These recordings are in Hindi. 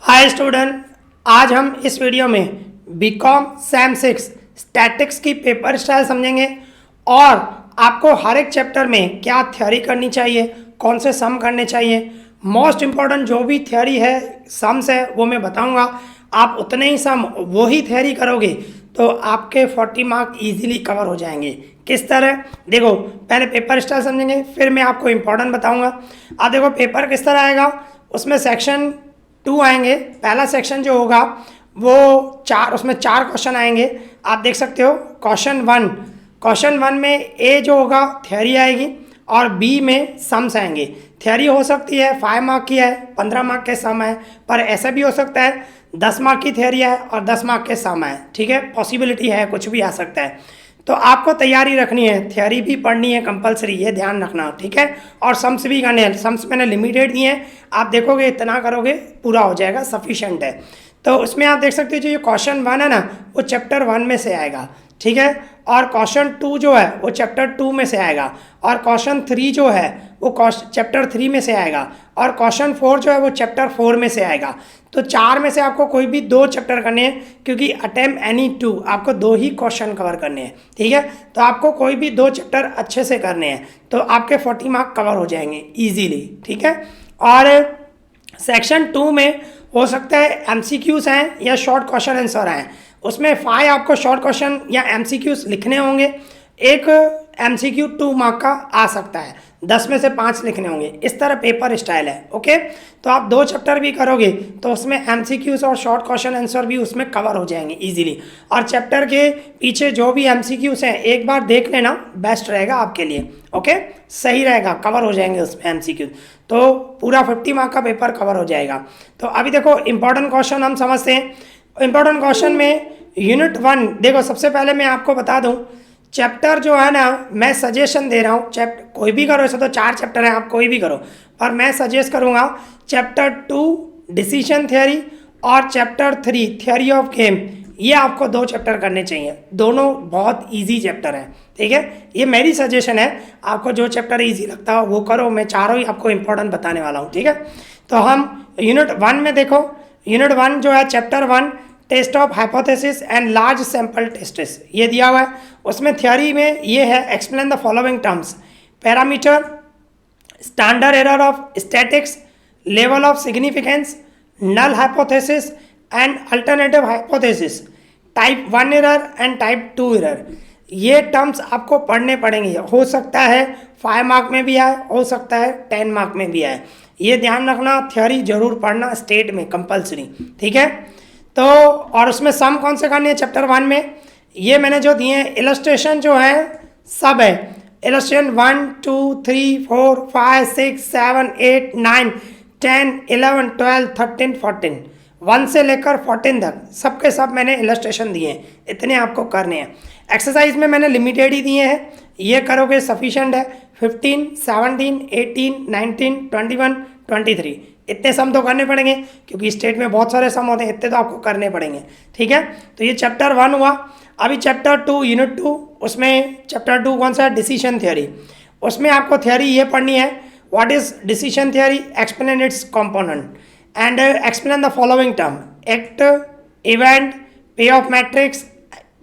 हाय स्टूडेंट, आज हम इस वीडियो में बीकॉम सेम 6 स्टैटिक्स की पेपर स्टाइल समझेंगे और आपको हर एक चैप्टर में क्या थ्योरी करनी चाहिए, कौन से सम करने चाहिए। मोस्ट इम्पॉर्टेंट जो भी थ्योरी है, सम्स है, वो मैं बताऊंगा। आप उतने ही सम वही थ्योरी करोगे तो आपके 40 मार्क इजीली कवर हो जाएंगे। किस तरह? देखो, पहले पेपर स्टाइल समझेंगे, फिर मैं आपको इम्पोर्टेंट बताऊंगा। अब देखो पेपर किस तरह आएगा, उसमें सेक्शन 2 आएंगे। पहला सेक्शन जो होगा वो उसमें 4 क्वेश्चन आएंगे। आप देख सकते हो क्वेश्चन वन में ए जो होगा थ्योरी आएगी और बी में सम्स आएंगे। थ्योरी हो सकती है 5 मार्क की है, 15 मार्क के सम है, पर ऐसा भी हो सकता है 10 मार्क की थ्योरी है और 10 मार्क के सम है। ठीक है, पॉसिबिलिटी है, कुछ भी आ सकता है। तो आपको तैयारी रखनी है, थ्योरी भी पढ़नी है कंपलसरी, ये ध्यान रखना। ठीक है, और सम्स भी करने हैं। सम्स मैंने लिमिटेड दिए हैं, आप देखोगे इतना करोगे पूरा हो जाएगा, सफिशेंट है। तो उसमें आप देख सकते हो जो ये क्वेश्चन 1 है ना, वो चैप्टर 1 में से आएगा। ठीक है, और क्वेश्चन 2 जो है वो चैप्टर 2 में से आएगा, और क्वेश्चन 3 जो है वो चैप्टर 3 में से आएगा, और क्वेश्चन 4 जो है वो चैप्टर 4 में से आएगा। तो 4 में से आपको कोई भी 2 चैप्टर करने हैं, क्योंकि अटेम्प्ट एनी 2, आपको 2 ही क्वेश्चन कवर करने हैं। ठीक है, तो आपको कोई भी 2 चैप्टर अच्छे से करने हैं तो आपके 40 मार्क कवर हो जाएंगे ईजीली। ठीक है, और सेक्शन 2 में हो सकता है MCQs हैं या शॉर्ट क्वेश्चन आंसर हैं। उसमें 5 आपको शॉर्ट क्वेश्चन या MCQs लिखने होंगे। एक MCQ 2 मार्क का आ सकता है, 10 में से 5 लिखने होंगे। इस तरह पेपर स्टाइल है। ओके, तो आप 2 चैप्टर भी करोगे तो उसमें MCQs और शॉर्ट क्वेश्चन आंसर भी उसमें कवर हो जाएंगे इजीली। और चैप्टर के पीछे जो भी MCQs हैं एक बार देख लेना, बेस्ट रहेगा आपके लिए। ओके, सही रहेगा, कवर हो जाएंगे उसमें MCQ, तो पूरा 50 मार्क का पेपर कवर हो जाएगा। तो अभी देखो इंपॉर्टेंट क्वेश्चन हम समझते हैं। इंपॉर्टेंट क्वेश्चन में यूनिट 1, देखो सबसे पहले मैं आपको बता दूं, चैप्टर जो है ना, मैं सजेशन दे रहा हूँ, चैप्टर कोई भी करो, ऐसा तो 4 चैप्टर हैं, आप कोई भी करो, पर मैं सजेस्ट करूँगा चैप्टर 2 डिसीजन थ्योरी और चैप्टर 3 थ्योरी ऑफ गेम। ये आपको 2 चैप्टर करने चाहिए, दोनों बहुत इजी चैप्टर हैं। ठीक है, ये मेरी सजेशन है, आपको जो चैप्टर इजी लगता हो वो करो। मैं चारों ही आपको इंपॉर्टेंट बताने वाला हूँ। ठीक है, तो हम यूनिट 1 में देखो, यूनिट 1 जो है chapter 1 test of hypothesis and large sample tests, ये दिया हुआ है। उसमें थ्योरी में ये है, explain the following terms, parameter, standard error of statics, level of significance, null hypothesis and alternative hypothesis, type 1 error and type 2 error. ये टर्म्स आपको पढ़ने पड़ेंगे, हो सकता है 5 मार्क में भी आए, हो सकता है 10 मार्क में भी आए। ये ध्यान रखना, थ्योरी जरूर पढ़ना स्टेट में कंपलसरी। ठीक है, तो और उसमें सम कौन से करने हैं चैप्टर 1 में, ये मैंने जो दिए हैं, इलस्ट्रेशन जो है सब है। इलस्ट्रेशन 1 2 3 4 5 6 7 8 9 10 11 12 13 14, 1 से लेकर 14 तक सबके सब मैंने इलस्ट्रेशन दिए हैं, इतने आपको करने हैं। एक्सरसाइज में मैंने लिमिटेड ही दिए हैं, ये करोगे सफिशेंट है। 15 17 18 19 21 23, इतने सम तो करने पड़ेंगे, क्योंकि स्टेट में बहुत सारे सम होते हैं, इतने तो आपको करने पड़ेंगे। ठीक है, तो ये चैप्टर 1 हुआ। अभी चैप्टर 2 यूनिट 2, उसमें चैप्टर 2 कौन सा है, डिसीजन थ्योरी। उसमें आपको थ्योरी ये पढ़नी है, what is decision theory, explain it's component and explain the following term, act, event, पे ऑफ मैट्रिक्स,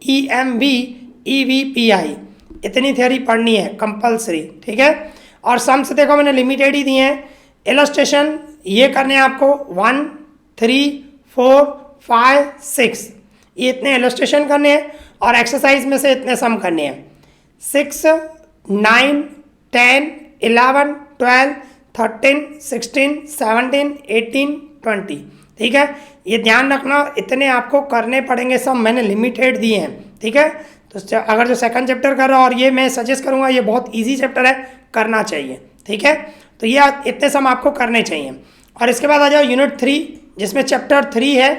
EMV, EVPI, इतनी थ्योरी पढ़नी है कंपलसरी। ठीक है, और सम से देखो मैंने लिमिटेड ही दिए हैं। इलस्ट्रेशन ये करने हैं आपको 1 3 4 5 6, ये इतने इलस्ट्रेशन करने हैं, और एक्सरसाइज में से इतने सम करने हैं। 6 9 10 11 12 13 16 17 18 20। ठीक है, ये ध्यान रखना, इतने आपको करने पड़ेंगे सम, मैंने लिमिटेड दिए हैं। ठीक है, तो अगर जो सेकंड चैप्टर कर रहा हो, और ये मैं सजेस्ट करूँगा, ये बहुत ईजी चैप्टर है, करना चाहिए। ठीक है, तो ये इतने सम आपको करने चाहिए। और इसके बाद आ जाओ यूनिट 3, जिसमें चैप्टर 3 है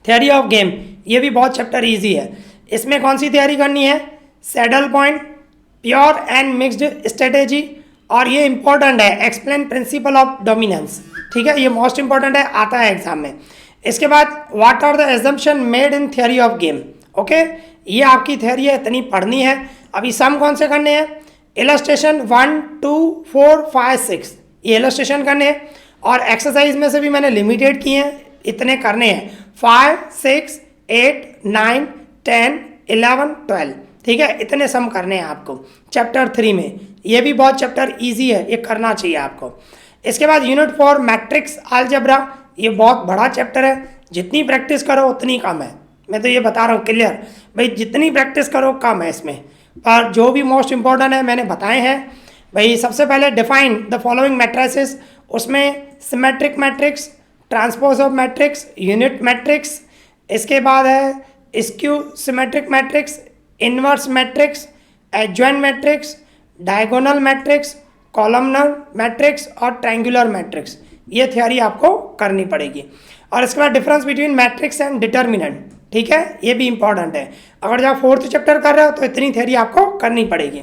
थ्योरी ऑफ गेम। ये भी बहुत चैप्टर इजी है। इसमें कौन सी तैयारी करनी है, saddle point, pure and mixed strategy, और ये इंपॉर्टेंट है, एक्सप्लेन प्रिंसिपल ऑफ डोमिनेंस। ठीक है, ये मोस्ट इंपॉर्टेंट है, आता है एग्जाम में। इसके बाद what are the assumption made in theory of game. Okay, ये आपकी थ्योरी है, इतनी पढ़नी है। अभी सम कौन से करने हैं, इलस्ट्रेशन 1 2 4 5 6, ये इलस्ट्रेशन करने हैं, और एक्सरसाइज में से भी मैंने लिमिटेड किए हैं, इतने करने हैं 5, 6, 8, 9, 10, 11, 12। ठीक है, इतने सम करने हैं आपको चैप्टर 3 में। ये भी बहुत चैप्टर इजी है, ये करना चाहिए आपको। इसके बाद यूनिट 4 मैट्रिक्स अलजेब्रा, ये बहुत बड़ा चैप्टर है, जितनी प्रैक्टिस करो उतनी कम है। मैं तो ये बता रहा हूँ क्लियर भाई, जितनी प्रैक्टिस करो कम है इसमें, पर जो भी मोस्ट इंपॉर्टेंट है मैंने बताए हैं भाई। सबसे पहले डिफाइन द फॉलोइंग मैट्रिसेस, उसमें symmetric matrix, transpose of matrix, unit matrix, इसके बाद है skew symmetric matrix, inverse matrix, adjoint matrix, diagonal matrix, columnar matrix और ट्रायंगुलर मैट्रिक्स। ये थ्योरी आपको करनी पड़ेगी। और इसके बाद difference between matrix and determinant, ठीक है, ये भी इंपॉर्टेंट है। अगर जब 4th चैप्टर कर रहे हो तो इतनी थ्योरी आपको करनी पड़ेगी।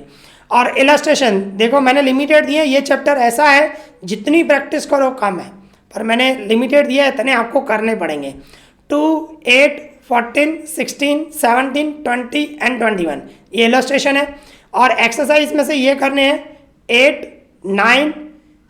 और इलस्ट्रेशन देखो मैंने लिमिटेड दिए, ये चैप्टर ऐसा है जितनी प्रैक्टिस करो कम है, पर मैंने लिमिटेड दिया, इतने आपको करने पड़ेंगे। 2, 8, 14, 16, 17, 20 एंड 21 ये इलस्ट्रेशन है। और एक्सरसाइज में से ये करने हैं 8, 9,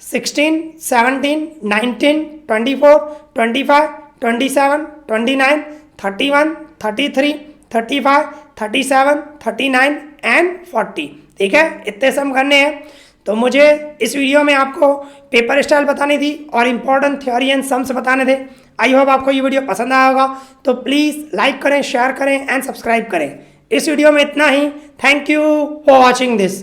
16, 17, 19, 24, 25, 27, 29, 31, 33, 35, 37, 39 एंड 40। ठीक है, इतने सम करने हैं। तो मुझे इस वीडियो में आपको पेपर स्टाइल बतानी थी और इम्पोर्टेंट थ्योरी एंड सम्स बताने थे। आई होप आपको ये वीडियो पसंद आया होगा, तो प्लीज़ लाइक करें, शेयर करें एंड सब्सक्राइब करें। इस वीडियो में इतना ही। Thank you for watching this.